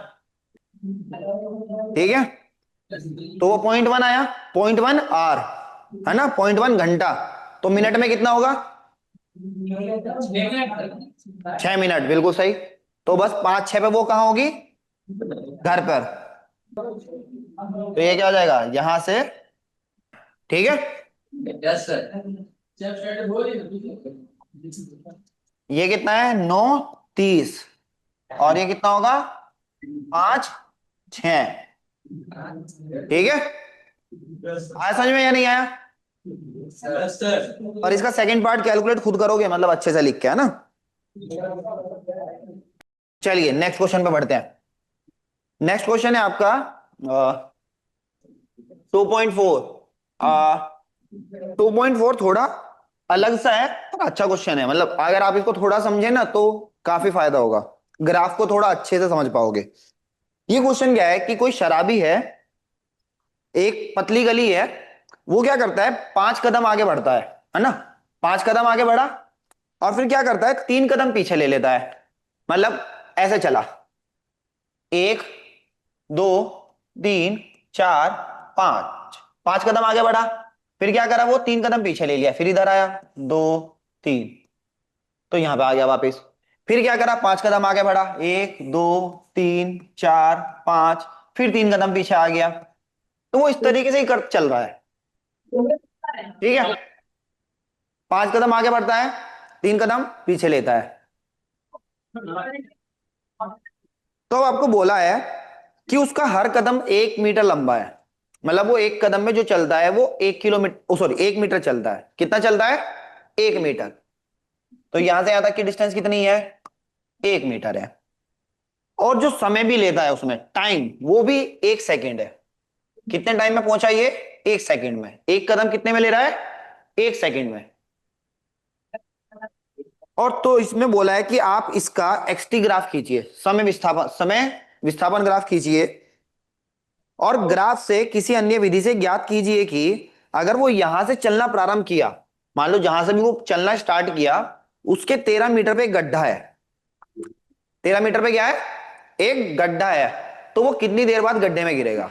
ठीक है। तो वो 0.1 आया। 0.1 आर, है ना? 0.1 घंटा। तो मिनट में कितना होगा? 6 मिनट, बिल्कुल सही। तो बस 5-6 पे वो कहाँ होगी? घर पर। तो ये क्या हो जाएगा यहां से? ठीक है। Yes sir. ये कितना है? 9:30। और ये कितना होगा? 5-6। ठीक है। आया समझ में या नहीं आया? Yes sir. और इसका सेकंड पार्ट कैलकुलेट खुद करोगे, मतलब अच्छे से लिख के, है ना? चलिए नेक्स्ट क्वेश्चन पे बढ़ते हैं। नेक्स्ट क्वेश्चन है आपका 2.4। 2.4 थोड़ा अलग सा है, पर अच्छा क्वेश्चन है। मतलब अगर आप इसको थोड़ा समझे ना तो काफी फायदा होगा, ग्राफ को थोड़ा अच्छे से समझ पाओगे। ये क्वेश्चन क्या है कि कोई शराबी है, एक पतली गली है, वो क्या करता है? 5 कदम आगे बढ़ता है ना? 5 कदम आगे बढ़ा, और फिर क्या करता है? 3 कदम पीछे ले लेता है। मतलब ऐसे चला, 1, 2, 3, 4, 5। 5 कदम आगे बढ़ा, फिर क्या करा? वो 3 कदम पीछे ले लिया, फिर इधर आया, 2, 3, तो यहां पे आ गया वापस। फिर क्या करा? 5 कदम आगे बढ़ा, 1, 2, 3, 4, 5, फिर 3 कदम पीछे आ गया। तो वो इस तरीके से ही कर चल रहा है। ठीक है। 5 कदम आगे बढ़ता है, 3 कदम पीछे लेता है। तो अब आपको बोला है कि उसका हर कदम 1 मीटर लंबा है। मतलब वो एक कदम में जो चलता है वो 1 किलोमीटर, सॉरी 1 मीटर चलता है। कितना चलता है? 1 मीटर। तो यहां से यहां तक की डिस्टेंस कितनी है? 1 मीटर है। और जो समय भी लेता है उसमें टाइम, वो भी 1 सेकेंड है। कितने टाइम में पहुंचा ये? 1 सेकेंड में। एक कदम कितने में ले रहा है? 1 सेकेंड में। और तो इसमें बोला है कि आप इसका एक्सटी ग्राफ खींचिए, समय विस्थापन ग्राफ खींचिए, और ग्राफ से किसी अन्य विधि से ज्ञात कीजिए कि अगर वो यहां से चलना प्रारंभ किया, मान लो जहां से भी वो चलना स्टार्ट किया, उसके 13 मीटर पे एक गड्ढा है। 13 मीटर पे क्या है? एक गड्ढा है। तो वो कितनी देर बाद गड्ढे में गिरेगा?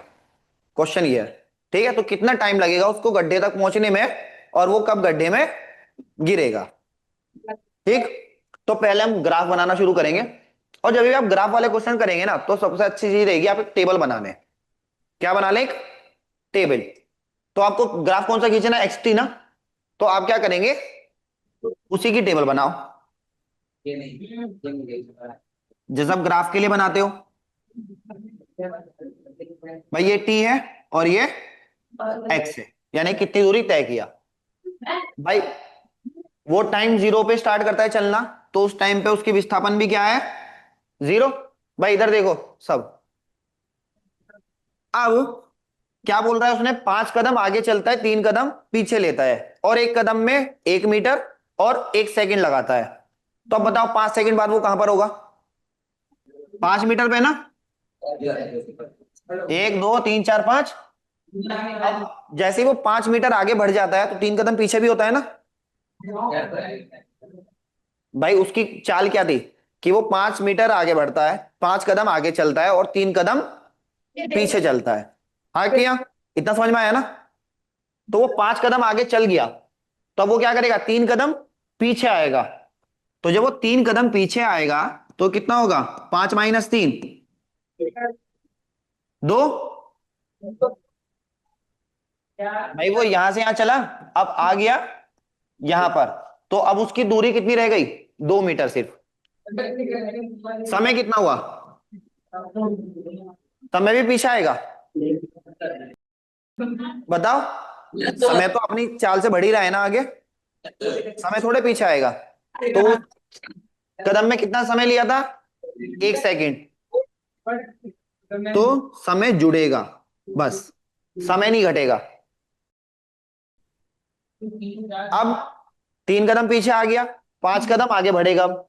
क्वेश्चन ये है। ठीक है। तो कितना टाइम लगेगा उसको गड्ढे तक पहुंचने में, और वो कब गड्ढे में गिरेगा? ठीक। तो पहले हम ग्राफ बनाना शुरू करेंगे। और जब भी आप ग्राफ वाले क्वेश्चन करेंगे ना, तो सबसे अच्छी चीज रहेगी आप एक टेबल बना लें। क्या बना लें? एक टेबल। तो आपको ग्राफ कौन सा खींचना है? एक्सटी ना? तो आप क्या करेंगे? उसी की टेबल बनाओ, ये नहीं। जैसे आप ग्राफ के लिए बनाते हो। भाई ये टी है और ये एक्स है, यानी कितनी दूरी तय किया। भाई वो टाइम जीरो पे स्टार्ट करता है चलना, तो उस टाइम पे उसकी विस्थापन भी क्या है, जीरो। भाई इधर देखो सब। अब क्या बोल रहा है उसने, 5 कदम आगे चलता है, 3 कदम पीछे लेता है, और 1 कदम में 1 मीटर और 1 सेकंड लगाता है। तो अब बताओ 5 सेकंड बाद वो कहां पर होगा, 5 मीटर पे ना। 1 2 3 4 5। अब जैसे ही वो 5 मीटर आगे बढ़ जाता है तो 3 कदम पीछे भी होता है ना। भाई उसकी चाल क्या थी, कि वो 5 मीटर आगे बढ़ता है, 5 कदम आगे चलता है, और 3 कदम पीछे चलता है। हाँ किया, इतना समझ में आया ना। तो वो 5 कदम आगे चल गया, तो अब वो क्या करेगा, 3 कदम पीछे आएगा। तो जब वो 3 कदम पीछे आएगा तो कितना होगा, 5 - 3, 2। भाई वो यहां से यहां चला, अब आ गया यहां पर, तो अब उसकी दूरी कितनी रह गई, 2 मीटर सिर्फ। समय कितना हुआ, समय भी पीछे आएगा। बताओ, समय तो अपनी चाल से बढ़ ही रहा है ना आगे, समय थोड़े पीछे आएगा। तो उस कदम में कितना समय लिया था, 1 सेकंड। तो समय जुड़ेगा, बस, समय नहीं घटेगा। अब 3 कदम पीछे आ गया, 5 कदम आगे बढ़ेगा अब।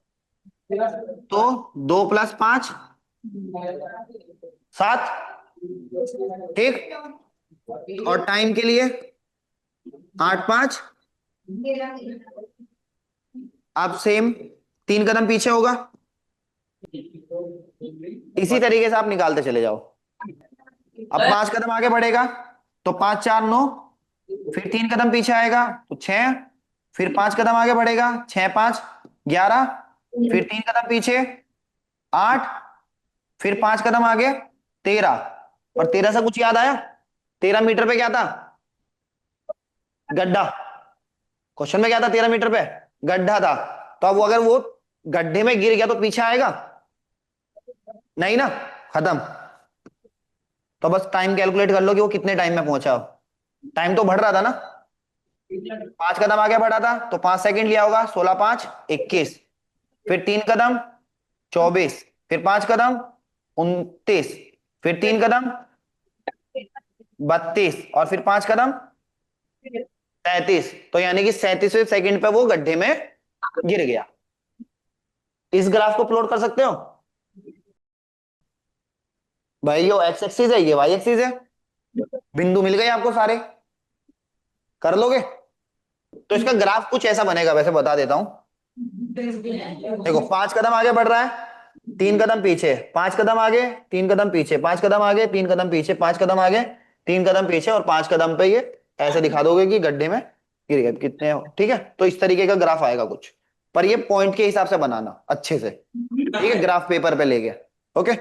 तो 2 + 5 7। ठीक। और टाइम के लिए 8 5। अब सेम 3 कदम पीछे होगा। इसी तरीके से आप निकालते चले जाओ। अब 5 कदम आगे बढ़ेगा, तो 5 4 9। फिर 3 कदम पीछे आएगा तो 6। फिर 5 कदम आगे बढ़ेगा, 6 5 11। फिर 3 कदम पीछे, 8। फिर 5 कदम आगे, 13। और 13 से कुछ याद आया, 13 मीटर पे क्या था, गड्ढा। क्वेश्चन में क्या था, 13 मीटर पे गड्ढा था। तो अब वो अगर वो गड्ढे में गिर गया तो पीछे आएगा नहीं ना, खत्म। तो बस टाइम कैलकुलेट कर लो कि वो कितने टाइम में पहुंचा। टाइम तो बढ़ रहा था ना, 5 कदम आगे बढ़ा था तो 5 सेकंड लिया होगा, 16 5 21। फिर 3 कदम, 24। फिर 5 कदम, 29। फिर 3 कदम, 32। और फिर 5 कदम, 37। तो यानी कि 37वें सेकंड पे वो गड्ढे में गिर गया। इस ग्राफ को प्लॉट कर सकते हो। भाई ये एक्स एक्सिस है, ये वाई एक्सिस है, बिंदु मिल गए आपको सारे, कर लोगे। तो इसका ग्राफ कुछ ऐसा बनेगा, वैसे बता देता हूं। देखो 5 कदम आगे बढ़ रहा है, 3 कदम पीछे, 5 कदम आगे, 3 कदम पीछे, 5 कदम आगे, 3 कदम पीछे, 5 कदम आगे, 3 कदम पीछे, और 5 कदम पे ये ऐसे दिखा दोगे कि गड्ढे में गिर गए कितने हो। ठीक है, तो इस तरीके का ग्राफ आएगा कुछ, पर ये पॉइंट के हिसाब से बनाना अच्छे से। ठीक है, ग्राफ पेपर पे ले गया। ओके,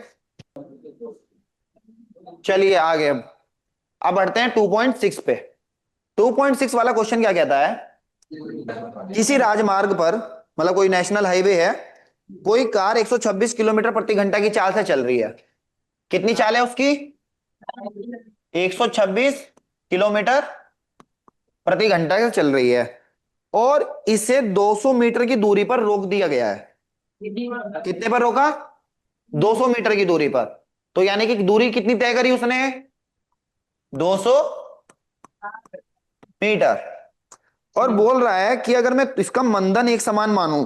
चलिए आगे। अब बढ़ते हैं 2.6 पे। 2.6 वाला क्वेश्चन क्या कहता है, किसी राजमार्ग पर, मतलब कोई नेशनल हाईवे है, कोई कार 126 किलोमीटर प्रति घंटा की चाल से चल रही है। कितनी चाल है उसकी, 126 किलोमीटर प्रति घंटा से चल रही है, और इसे 200 मीटर की दूरी पर रोक दिया गया है। कितने पर रोका, 200 मीटर की दूरी पर। तो यानी कि दूरी कितनी तय करी उसने, 200 मीटर। और बोल रहा है कि अगर मैं इसका मंदन एक समान मानूं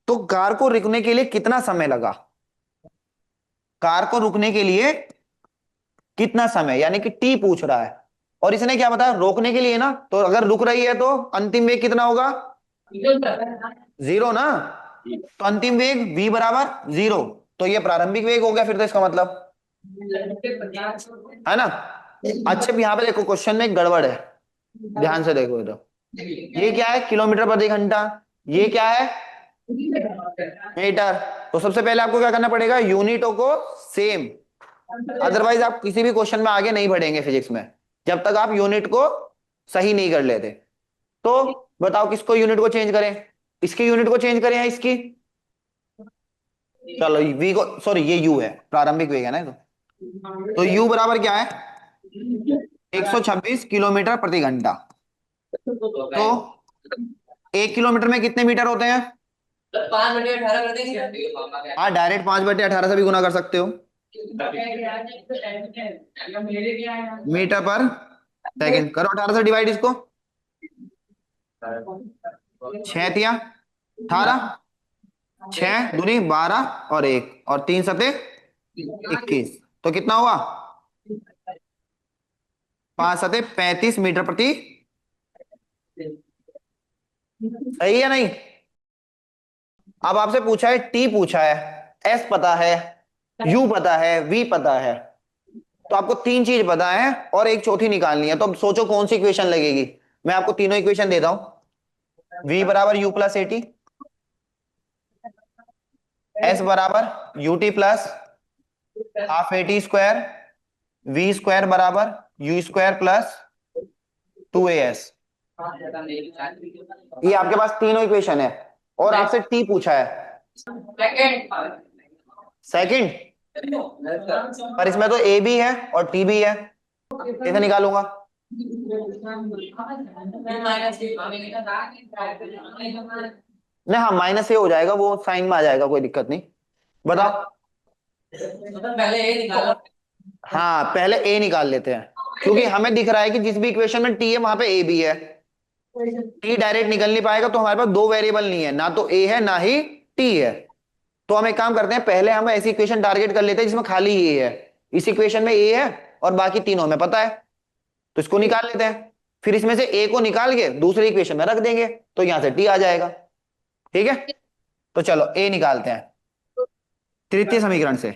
तो कार को रुकने के लिए कितना समय लगा, कार को रुकने के लिए कितना समय, यानी कि टी पूछ रहा है। और इसने क्या बताया, रोकने के लिए ना, तो अगर रुक रही है तो अंतिम वेग कितना होगा, 0 ना। तो अंतिम वेग v बराबर 0। तो ये प्रारंभिक वेग हो गया फिर तो इसका मतलब, है ना। अच्छा अब यहाँ पे देखो क्वेश्चन में एक गड़बड़ है, ध्यान से देखो। तो ये क्या है, किलोमीटर प्रति घंटा, ये क्या है, मीटर। तो सबसे पहले आपको क्या करना पड़ेगा, यूनिटों को सेम, अदरवाइज आप किसी भी क्वेश्चन में आगे नहीं बढ़ेंगे फिजिक्स में, जब तक आप यूनिट को सही नहीं कर लेते। तो बताओ किसको यूनिट को चेंज करें, इसकी यूनिट को चेंज करें या इसकी। चलो वी को, सॉरी ये यू है, प्रारंभिक वेग है ना। तो यू बराबर क्या है, 126 किलोमीटर प्रति घंटा। तो 1 किलोमीटर में कितने मीटर होते हैं? 5/18 कर देंगे। हाँ, डायरेक्ट 5/18 से भी गुना कर सकते हो। मीटर पर सेकंड करो, 18 से डिवाइड इसको। 6 तिया 18, 6 दूनी 12 और 1 और 3 सते 21, तो कितना हुआ? 5 सते 35 मीटर प्रति। सही है नहीं? अब आपसे पूछा है, टी पूछा है, एस पता है, यू पता है, वी पता है, तो आपको तीन चीज पता है और एक चौथी निकालनी है। तो अब सोचो कौन सी इक्वेशन लगेगी। मैं आपको तीनों इक्वेशन देता हूं। v बराबर u plus a t, s बराबर u t plus half a t square, v square बराबर यू स्क्वायर प्लस 2as। ये आपके पास तीनों इक्वेशन है और आपसे टी पूछा है सेकंड, पर इसमें तो ए भी है और टी भी है, कैसे निकालूंगा? नहीं, हाँ माइनस ए हो जाएगा, वो साइन में आ जाएगा, कोई दिक्कत नहीं। बताओ। पहले ये निकालो। हाँ, पहले ए निकाल लेते हैं, क्योंकि हमें दिख रहा है कि जिस भी इक्वेशन में टी है वहां पे ए भी है। टी डायरेक्ट निकल नहीं पाएगा, तो हमारे पास दो वेरिएबल नहीं है, ना तो ए है ना ही टी है। तो हम एक काम करते हैं, पहले हम ऐसी इक्वेशन टारगेट कर लेते हैं जिसमें खाली ए है। इस इक्वेशन में ए है और बाकी तीनों में पता है, तो इसको निकाल लेते हैं। फिर इसमें से ए को निकाल के दूसरी इक्वेशन में रख देंगे, तो यहां से टी आ जाएगा। ठीक है, तो चलो ए निकालते हैं। तृतीय समीकरण से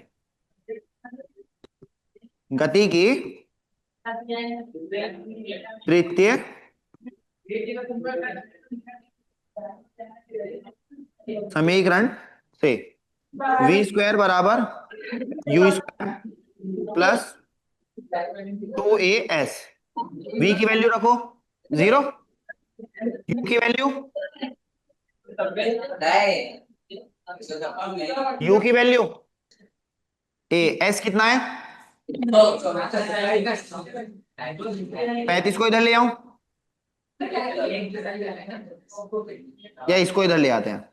गति की तृतीय समीकरण से वी स्क्वायर बराबर you square plus 2as। V की वैल्यू रखो 0, यू की वैल्यू, यू की वैल्यू ए, एस कितना है? 35 को इधर ले आऊं या इसको इधर ले आते हैं?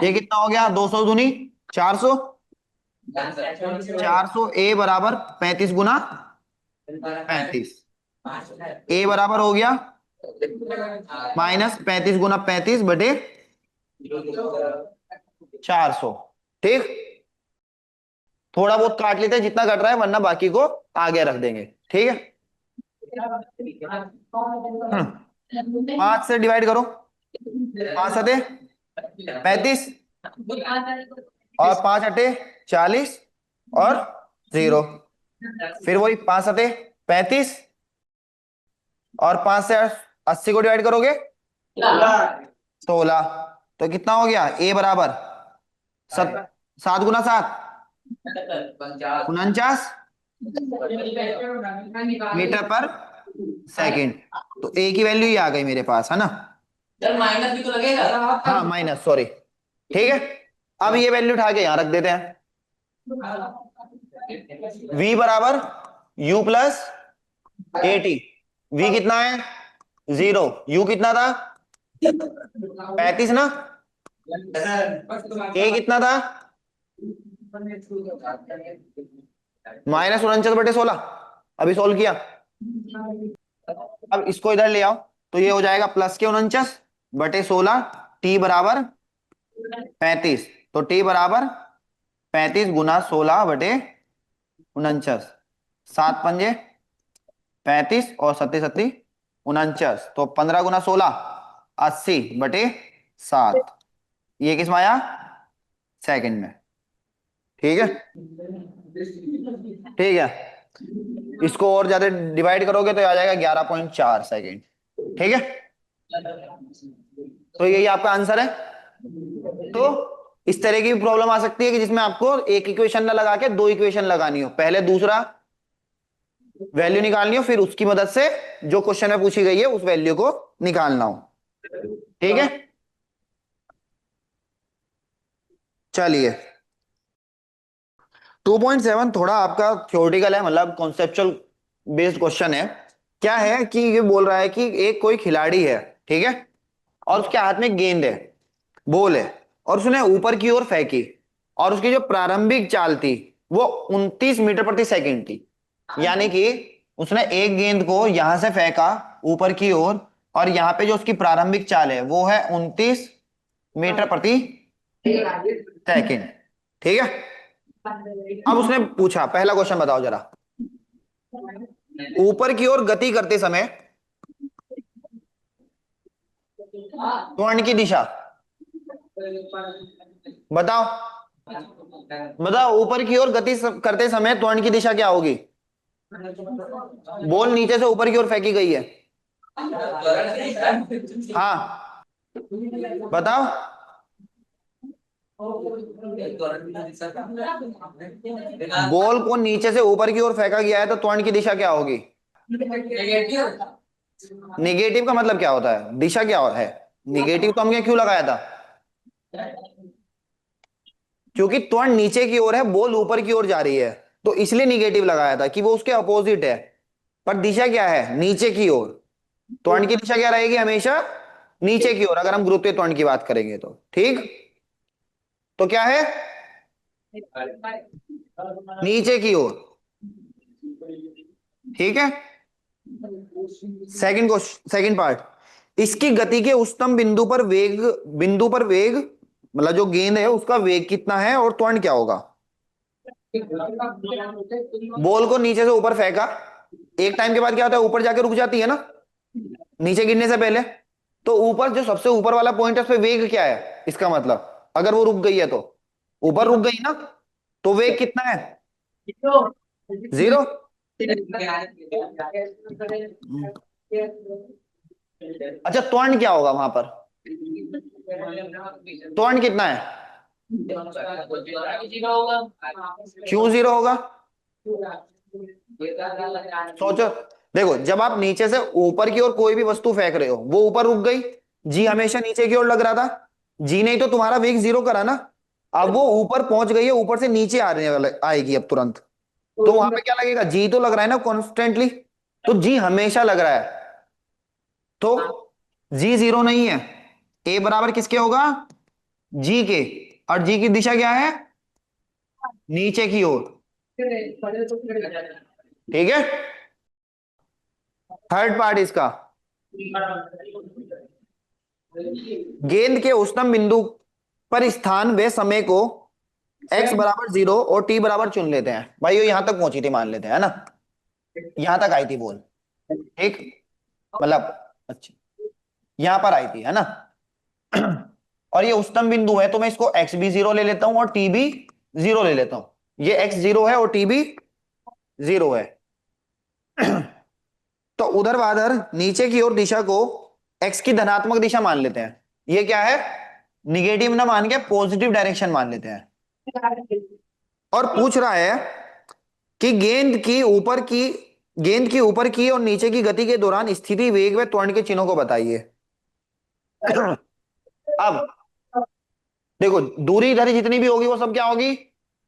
ये कितना हो गया? 200 दूनी 400, 400 ए बराबर 35 गुना 35, ए बराबर हो गया -35 गुना 35/400। ठीक, थोड़ा बहुत काट लेते हैं जितना कट रहा है, वरना बाकी को आगे रख देंगे। ठीक है, 5 से डिवाइड करो, 5 सते 35 और 5 अटे 40 और 0, फिर वही 5 सते 35 और 5 से 80 को डिवाइड करोगे 16, तो कितना हो गया? ए बराबर 7 गुना 7 49 मीटर पर सेकंड। तो ए की वैल्यू ही आ गई मेरे पास, है ना? माइनस भी तो लगेगा। हाँ माइनस, सॉरी। ठीक है, अब ये वैल्यू उठा के यहां रख देते हैं। v बराबर u plus a T. v कितना है? 0, u कितना था? 35 ना। a कितना था? -49/16। अभी सोल्व किया, अब इसको इधर ले आओ, तो ये हो जाएगा +49/16। टी बराबर 35, तो टी बराबर 35 गुना 16/49। 7 पंजे 35 और 37 39, तो 15 गुना 16 80/7। ये किस में आया? सेकंड में। ठीक है, ठीक है, इसको और ज्यादा डिवाइड करोगे तो आ जाएगा 11.4 सेकंड। ठीक है, तो यही आपका आंसर है। तो इस तरह की भी प्रॉब्लम आ सकती है कि जिसमें आपको एक इक्वेशन ना लगा के दो इक्वेशन लगानी हो, पहले दूसरा वैल्यू निकालनी हो, फिर उसकी मदद से जो क्वेश्चन में पूछी गई है उस वैल्यू को निकालना हो। ठीक है, चलिए 2.7 थोड़ा आपका थ्योरेटिकल है, मतलब कॉन्सेप्चुअल बेस्ड क्वेश्चन है। क्या है कि ये बोल रहा है कि एक कोई खिलाड़ी है, ठीक है, और उसके हाथ में गेंद है, बॉल है, और उसने ऊपर की ओर फेंकी, और उसकी जो प्रारंभिक चाल थी वो 29 मीटर प्रति सेकंड थी। यानी कि उसने एक गेंद को यहां से फेंका ऊपर की ओर, और यहां पे जो उसकी प्रारंभिक चाल है वो है 29 मीटर प्रति सेकंड। ठीक है। अब उसने पूछा, पहला क्वेश्चन बताओ जरा, ऊपर की ओर गति करते समय त्वरण की दिशा बताओ। बताओ, ऊपर की ओर गति करते समय त्वरण की दिशा क्या होगी? बॉल नीचे से ऊपर की ओर फेंकी गई है। हाँ, बताओ। बॉल को नीचे से ऊपर की ओर फेंका गया है तो त्वरण की दिशा क्या होगी? निगेटिव का मतलब क्या होता है? दिशा क्या है? निगेटिव तो हमने क्यों लगाया था? क्योंकि त्वरण नीचे की ओर है, बॉल ऊपर की ओर जा रही है, तो इसलिए निगेटिव लगाया था कि वो उसके अपोजिट है। पर दिशा क्या है? नीचे की ओर। त्वरण की दिशा क्या रहेगी? हमेशा नीचे की ओर, अगर हम गुरुत्वीय त्वरण की बात करेंगे तो। ठीक, तो क्या है? नीचे की ओर। ठीक है। सेकंड क्वेश्चन, सेकंड पार्ट, इसकी गति के उच्चतम बिंदु पर वेग मतलब जो गेंद है उसका वेग कितना है और त्वरण क्या होगा? बॉल को नीचे से ऊपर फेंका, एक टाइम के बाद क्या होता है? ऊपर जाके रुक जाती है ना, नीचे गिरने से पहले। तो ऊपर जो सबसे ऊपर वाला पॉइंट है उस पे वेग क्या है? इसका मतलब अगर वो रुक गई है तो ऊपर रुक गई ना, तो वेग कितना है? 0। अच्छा, त्वरण क्या होगा वहां पर? त्वरण कितना है? क्यों 0 होगा? सोचो, देखो, जब आप नीचे से ऊपर की ओर कोई भी वस्तु फेंक रहे हो, वो ऊपर रुक गई, जी हमेशा नीचे की ओर लग रहा था, जी नहीं तो तुम्हारा वेग 0 करा ना। अब वो ऊपर पहुंच गई है, ऊपर से नीचे आएगी अब तुरंत, तो वहां पे क्या लगेगा? जी तो लग रहा है ना कॉन्स्टेंटली, तो जी हमेशा लग रहा है, तो जी 0 नहीं है। ए बराबर किसके होगा? जी के। और जी की दिशा क्या है? नीचे की ओर। ठीक है। थर्ड पार्ट इसका, गेंद के उच्चतम बिंदु पर स्थान व समय को x बराबर 0 और t बराबर चुन लेते हैं। भाई ये यहां तक पहुंची थी मान लेते हैं, है ना, यहां तक आई थी बोल। ठीक, मतलब अच्छा, यहां पर आई थी, है ना। और ये उच्चतम बिंदु है तो मैं इसको x भी 0 ले लेता हूं और t भी 0 ले लेता हूं। ये x 0 है और t भी 0 है। तो ऊर्ध्वाधर नीचे की ओर दिशा को x की धनात्मक दिशा मान लेते हैं। ये क्या है? निगेटिव ना मान के पॉजिटिव डायरेक्शन मान लेते हैं। और पूछ रहा है कि गेंद की ऊपर की और नीचे की गति के दौरान स्थिति, वेग व त्वरण के चिन्हों को बताइए। अब देखो, दूरी इधर जितनी भी होगी वो सब क्या होगी?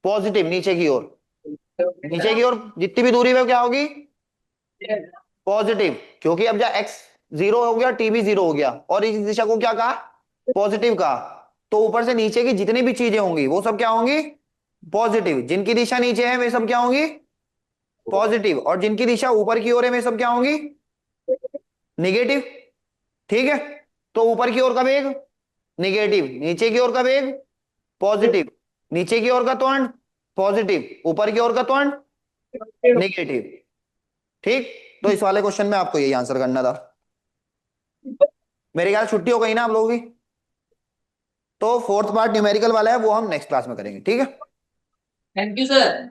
पॉजिटिव, नीचे की ओर। नीचे की ओर जितनी भी दूरी है वो क्या होगी? पॉजिटिव, क्योंकि अब जब एक्स 0 हो गया, टी भी 0 हो गया, और इस दिशा को क्या कहा? पॉजिटिव कहा। तो ऊपर से नीचे की जितनी भी चीजें होंगी वो सब क्या होंगी? पॉजिटिव। जिनकी दिशा नीचे है वे सब क्या होंगी? पॉजिटिव। और जिनकी दिशा ऊपर की ओर है वे सब क्या होंगी? निगेटिव। ठीक है। तो ऊपर की ओर का वेग निगेटिव, नीचे की ओर का वेग पॉजिटिव, नीचे की ओर का त्वरण पॉजिटिव, ऊपर की ओर का त्वरण निगेटिव। ठीक, तो इस वाले क्वेश्चन में आपको यही आंसर करना था। मेरे ख्याल छुट्टी हो गई ना आप लोगों की, तो फोर्थ पार्ट न्यूमेरिकल वाला है वो हम नेक्स्ट क्लास में करेंगे। ठीक है। Thank you sir.